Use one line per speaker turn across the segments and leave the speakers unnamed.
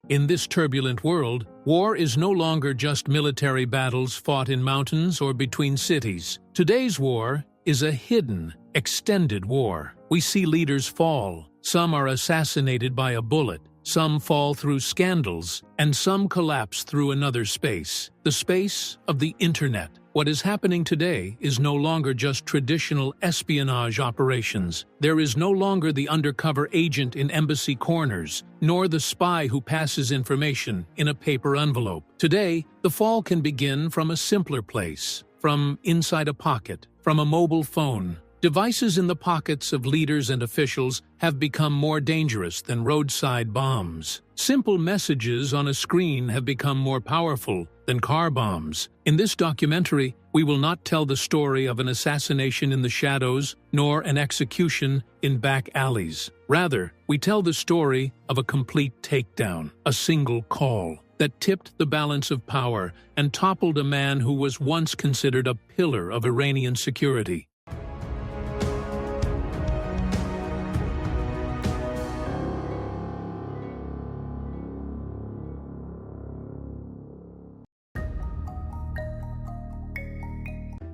In this turbulent world, war is no longer just military battles fought in mountains or between cities. Today's war is a hidden, extended war. We see leaders fall. Some are assassinated by a bullet. Some fall through scandals, and some collapse through another space, the space of the internet. What is happening today is no longer just traditional espionage operations. There is no longer the undercover agent in embassy corners, nor the spy who passes information in a paper envelope. Today, the fall can begin from a simpler place, from inside a pocket, from a mobile phone. Devices in the pockets of leaders and officials have become more dangerous than roadside bombs. Simple messages on a screen have become more powerful than car bombs. In this documentary, we will not tell the story of an assassination in the shadows, nor an execution in back alleys. Rather, we tell the story of a complete takedown, a single call that tipped the balance of power and toppled a man who was once considered a pillar of Iranian security.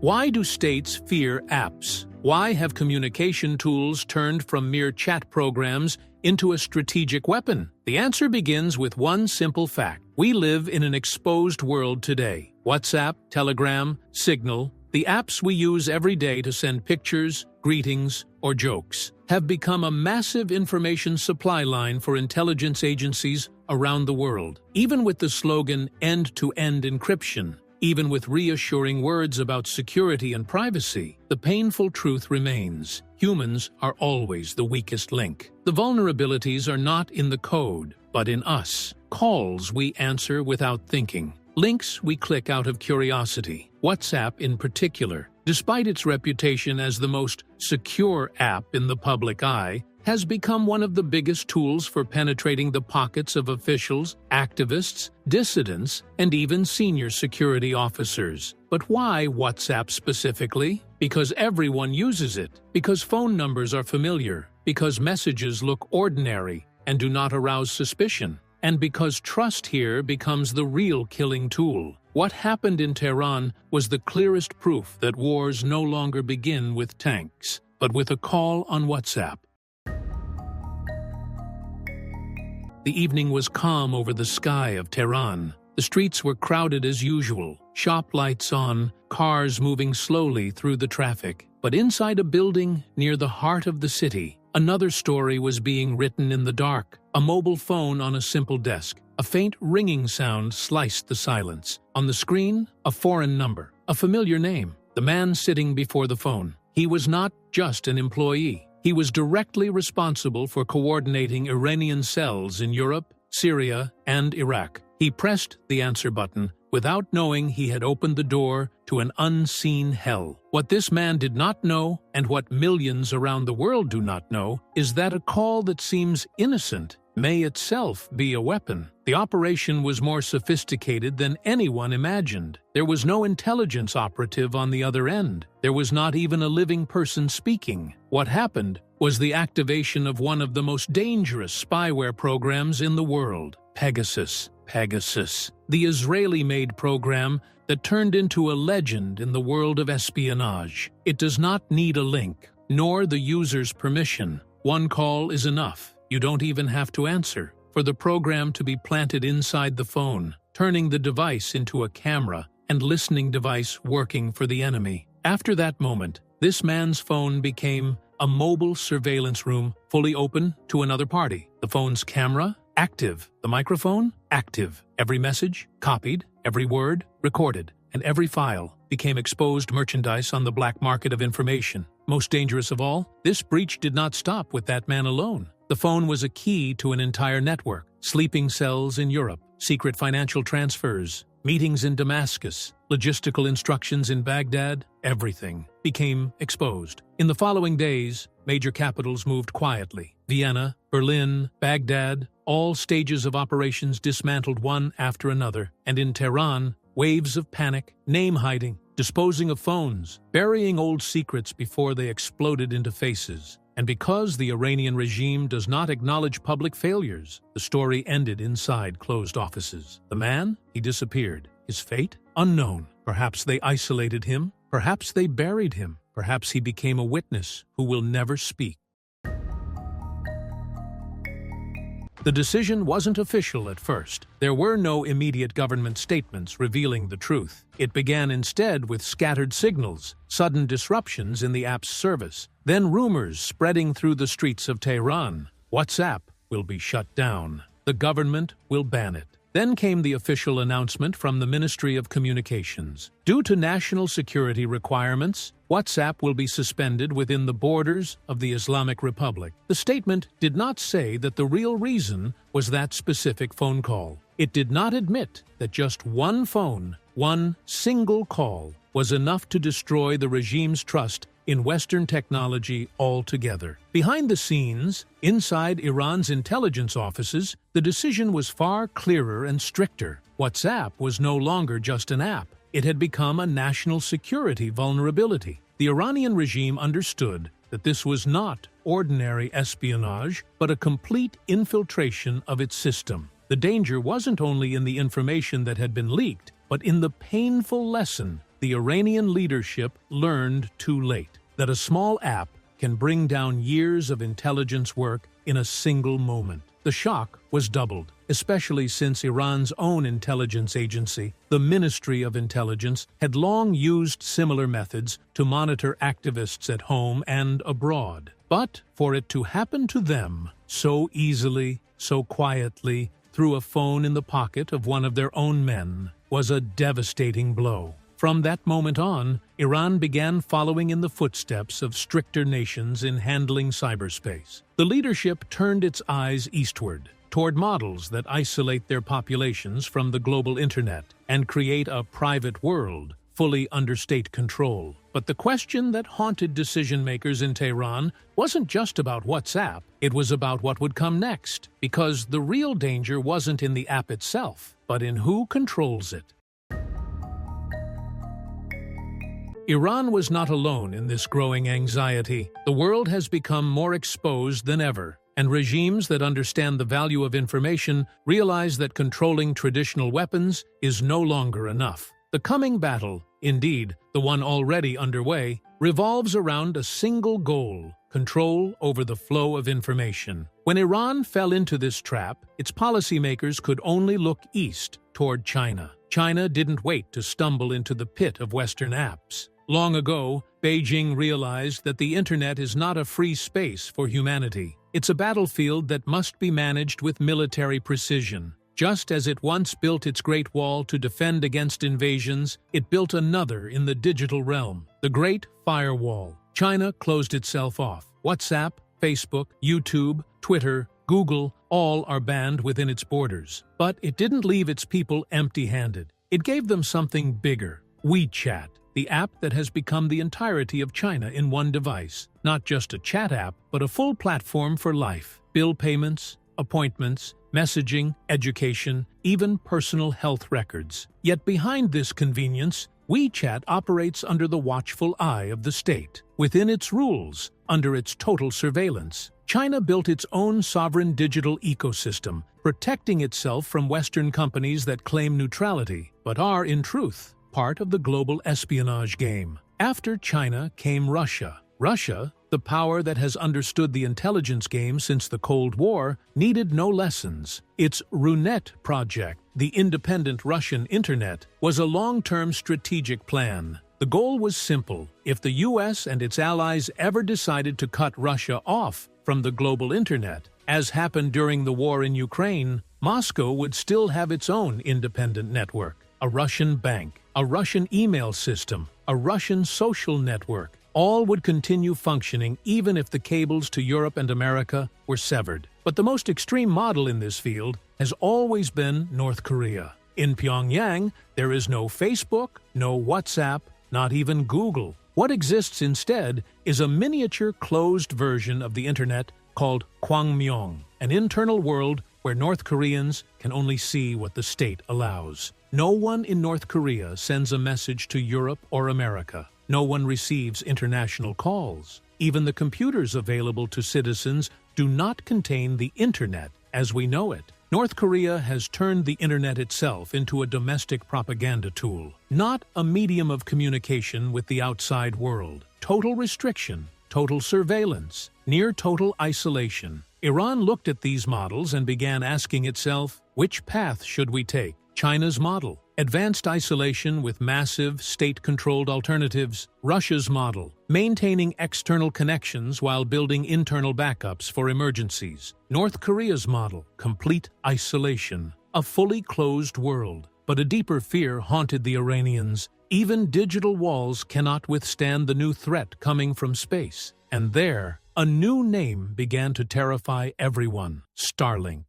Why do states fear apps? Why have communication tools turned from mere chat programs into a strategic weapon? The answer begins with one simple fact. We live in an exposed world today. WhatsApp, Telegram, Signal, the apps we use every day to send pictures, greetings, or jokes, have become a massive information supply line for intelligence agencies around the world. Even with the slogan end-to-end encryption, even with reassuring words about security and privacy, the painful truth remains. Humans are always the weakest link. The vulnerabilities are not in the code, but in us. Calls we answer without thinking. Links we click out of curiosity. WhatsApp in particular, despite its reputation as the most secure app in the public eye, has become one of the biggest tools for penetrating the pockets of officials, activists, dissidents, and even senior security officers. But why WhatsApp specifically? Because everyone uses it, because phone numbers are familiar, because messages look ordinary and do not arouse suspicion, and because trust here becomes the real killing tool. What happened in Tehran was the clearest proof that wars no longer begin with tanks, but with a call on WhatsApp. The evening was calm over the sky of Tehran. The streets were crowded as usual, shop lights on, cars moving slowly through the traffic. But inside a building near the heart of the city, another story was being written in the dark. A mobile phone on a simple desk. A faint ringing sound sliced the silence. On the screen, a foreign number, a familiar name. The man sitting before the phone. He was not just an employee. He was directly responsible for coordinating Iranian cells in Europe, Syria, and Iraq. He pressed the answer button without knowing he had opened the door to an unseen hell. What this man did not know, and what millions around the world do not know, is that a call that seems innocent may itself be a weapon. The operation was more sophisticated than anyone imagined. There was no intelligence operative on the other end. There was not even a living person speaking. What happened was the activation of one of the most dangerous spyware programs in the world, Pegasus. The Israeli-made program that turned into a legend in the world of espionage. It does not need a link, nor the user's permission. One call is enough. You don't even have to answer for the program to be planted inside the phone, turning the device into a camera and listening device working for the enemy. After that moment, this man's phone became a mobile surveillance room fully open to another party. The phone's camera, active. The microphone, active. Every message, copied. Every word, recorded. And every file became exposed merchandise on the black market of information. Most dangerous of all, this breach did not stop with that man alone. The phone was a key to an entire network. Sleeping cells in Europe, secret financial transfers, meetings in Damascus, logistical instructions in Baghdad, everything became exposed. In the following days, major capitals moved quietly. Vienna, Berlin, Baghdad, all stages of operations dismantled one after another. And in Tehran, waves of panic, name-hiding, disposing of phones, burying old secrets before they exploded into faces. And because the Iranian regime does not acknowledge public failures, the story ended inside closed offices. The man, he disappeared. His fate? Unknown. Perhaps they isolated him. Perhaps they buried him. Perhaps he became a witness who will never speak. The decision wasn't official at first. There were no immediate government statements revealing the truth. It began instead with scattered signals, sudden disruptions in the app's service, then rumors spreading through the streets of Tehran. WhatsApp will be shut down. The government will ban it. Then came the official announcement from the Ministry of Communications. Due to national security requirements, WhatsApp will be suspended within the borders of the Islamic Republic. The statement did not say that the real reason was that specific phone call. It did not admit that just one phone, one single call, was enough to destroy the regime's trust in Western technology altogether. Behind the scenes, inside Iran's intelligence offices, the decision was far clearer and stricter. WhatsApp was no longer just an app. It had become a national security vulnerability. The Iranian regime understood that this was not ordinary espionage, but a complete infiltration of its system. The danger wasn't only in the information that had been leaked, but in the painful lesson the Iranian leadership learned too late, that a small app can bring down years of intelligence work in a single moment. The shock was doubled, especially since Iran's own intelligence agency, the Ministry of Intelligence, had long used similar methods to monitor activists at home and abroad. But for it to happen to them so easily, so quietly, through a phone in the pocket of one of their own men, was a devastating blow. From that moment on, Iran began following in the footsteps of stricter nations in handling cyberspace. The leadership turned its eyes eastward, toward models that isolate their populations from the global internet and create a private world fully under state control. But the question that haunted decision-makers in Tehran wasn't just about WhatsApp, it was about what would come next, because the real danger wasn't in the app itself, but in who controls it. Iran was not alone in this growing anxiety. The world has become more exposed than ever, and regimes that understand the value of information realize that controlling traditional weapons is no longer enough. The coming battle, indeed, the one already underway, revolves around a single goal: control over the flow of information. When Iran fell into this trap, its policymakers could only look east, toward China. China didn't wait to stumble into the pit of Western apps. Long ago, Beijing realized that the internet is not a free space for humanity. It's a battlefield that must be managed with military precision. Just as it once built its Great Wall to defend against invasions, it built another in the digital realm, the Great Firewall. China closed itself off. WhatsApp, Facebook, YouTube, Twitter, Google, all are banned within its borders. But it didn't leave its people empty-handed. It gave them something bigger: WeChat, the app that has become the entirety of China in one device. Not just a chat app, but a full platform for life. Bill payments, appointments, messaging, education, even personal health records. Yet behind this convenience, WeChat operates under the watchful eye of the state. Within its rules, under its total surveillance, China built its own sovereign digital ecosystem, protecting itself from Western companies that claim neutrality, but are, in truth, part of the global espionage game. After China came Russia. Russia, the power that has understood the intelligence game since the Cold War, needed no lessons. Its Runet project, the independent Russian internet, was a long-term strategic plan. The goal was simple: if the US and its allies ever decided to cut Russia off from the global internet, as happened during the war in Ukraine, Moscow would still have its own independent network. A Russian bank, a Russian email system, a Russian social network. All would continue functioning even if the cables to Europe and America were severed. But the most extreme model in this field has always been North Korea. In Pyongyang, there is no Facebook, no WhatsApp, not even Google. What exists instead is a miniature closed version of the internet called Kwangmyong, an internal world where North Koreans can only see what the state allows. No one in North Korea sends a message to Europe or America. No one receives international calls. Even the computers available to citizens do not contain the internet as we know it. North Korea has turned the internet itself into a domestic propaganda tool, not a medium of communication with the outside world. Total restriction, total surveillance, near total isolation. Iran looked at these models and began asking itself, which path should we take? China's model, advanced isolation with massive, state-controlled alternatives. Russia's model, maintaining external connections while building internal backups for emergencies. North Korea's model, complete isolation, a fully closed world. But a deeper fear haunted the Iranians. Even digital walls cannot withstand the new threat coming from space. And there, a new name began to terrify everyone: Starlink.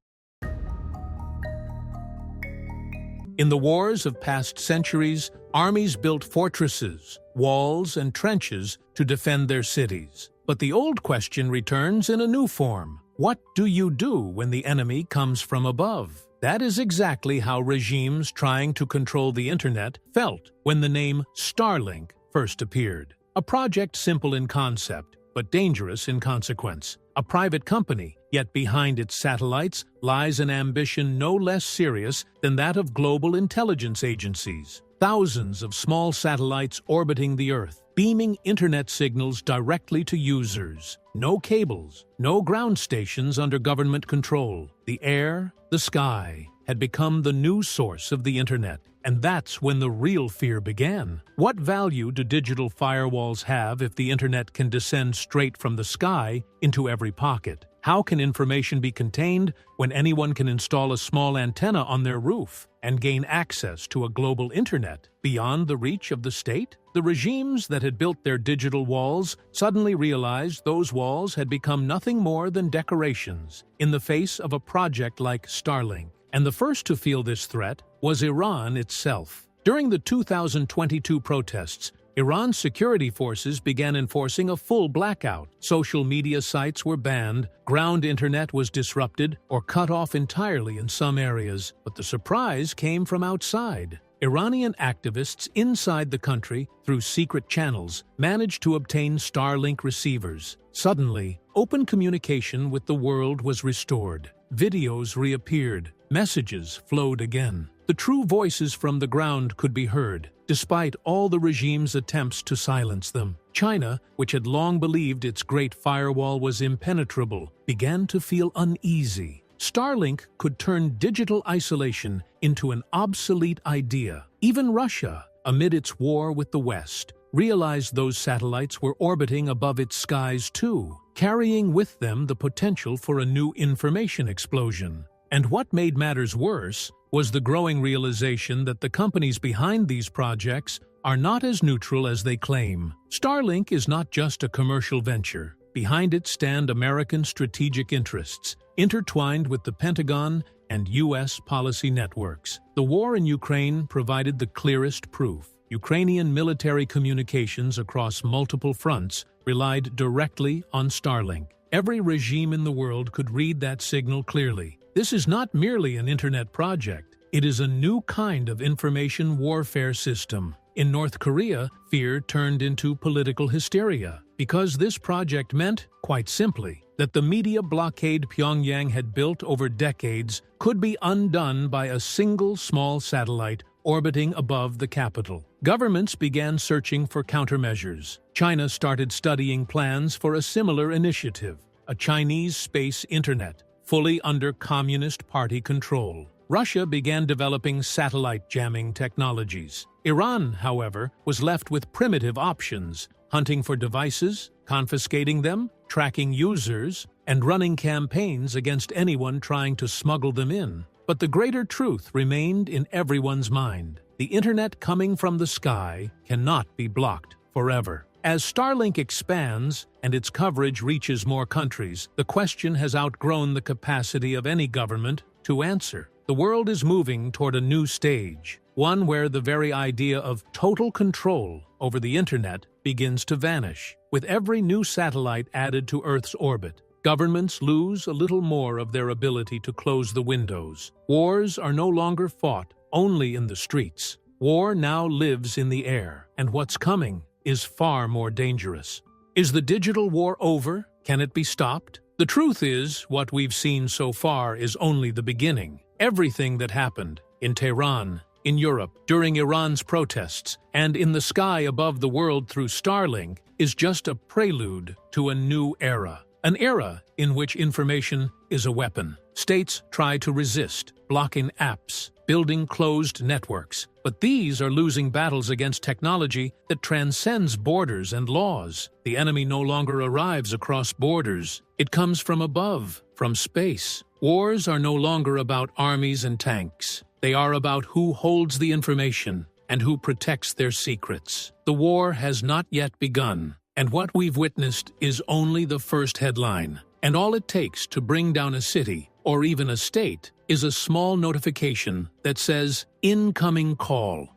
In the wars of past centuries, armies built fortresses, walls, and trenches to defend their cities. But the old question returns in a new form. What do you do when the enemy comes from above? That is exactly how regimes trying to control the internet felt when the name Starlink first appeared. A project simple in concept, but dangerous in consequence. A private company, yet behind its satellites lies an ambition no less serious than that of global intelligence agencies. Thousands of small satellites orbiting the Earth, beaming internet signals directly to users. No cables, no ground stations under government control. The air, the sky, had become the new source of the internet. And that's when the real fear began. What value do digital firewalls have if the internet can descend straight from the sky into every pocket? How can information be contained when anyone can install a small antenna on their roof and gain access to a global internet beyond the reach of the state? The regimes that had built their digital walls suddenly realized those walls had become nothing more than decorations in the face of a project like Starlink. And the first to feel this threat was Iran itself. During the 2022 protests, Iran's security forces began enforcing a full blackout. Social media sites were banned, ground internet was disrupted or cut off entirely in some areas. But the surprise came from outside. Iranian activists inside the country, through secret channels, managed to obtain Starlink receivers. Suddenly, open communication with the world was restored. Videos reappeared. Messages flowed again. The true voices from the ground could be heard, despite all the regime's attempts to silence them. China, which had long believed its great firewall was impenetrable, began to feel uneasy. Starlink could turn digital isolation into an obsolete idea. Even Russia, amid its war with the West, realized those satellites were orbiting above its skies too, carrying with them the potential for a new information explosion. And what made matters worse was the growing realization that the companies behind these projects are not as neutral as they claim. Starlink is not just a commercial venture. Behind it stand American strategic interests, intertwined with the Pentagon and U.S. policy networks. The war in Ukraine provided the clearest proof. Ukrainian military communications across multiple fronts relied directly on Starlink. Every regime in the world could read that signal clearly. This is not merely an internet project. It is a new kind of information warfare system. In North Korea, fear turned into political hysteria, because this project meant, quite simply, that the media blockade Pyongyang had built over decades could be undone by a single small satellite orbiting above the capital. Governments began searching for countermeasures. China started studying plans for a similar initiative, a Chinese space internet, fully under Communist Party control. Russia began developing satellite jamming technologies. Iran, however, was left with primitive options, hunting for devices, confiscating them, tracking users, and running campaigns against anyone trying to smuggle them in. But the greater truth remained in everyone's mind. The internet coming from the sky cannot be blocked forever. As Starlink expands and its coverage reaches more countries, the question has outgrown the capacity of any government to answer. The world is moving toward a new stage, one where the very idea of total control over the internet begins to vanish. With every new satellite added to Earth's orbit, governments lose a little more of their ability to close the windows. Wars are no longer fought only in the streets. War now lives in the air, and what's coming is far more dangerous. Is the digital war over? Can it be stopped? The truth is, what we've seen so far is only the beginning. Everything that happened in Tehran, in Europe, during Iran's protests, and in the sky above the world through Starlink is just a prelude to a new era. An era in which information is a weapon. States try to resist, blocking apps, building closed networks. But these are losing battles against technology that transcends borders and laws. The enemy no longer arrives across borders. It comes from above, from space. Wars are no longer about armies and tanks. They are about who holds the information and who protects their secrets. The war has not yet begun, and what we've witnessed is only the first headline. And all it takes to bring down a city, or even a state, is a small notification that says, "Incoming call."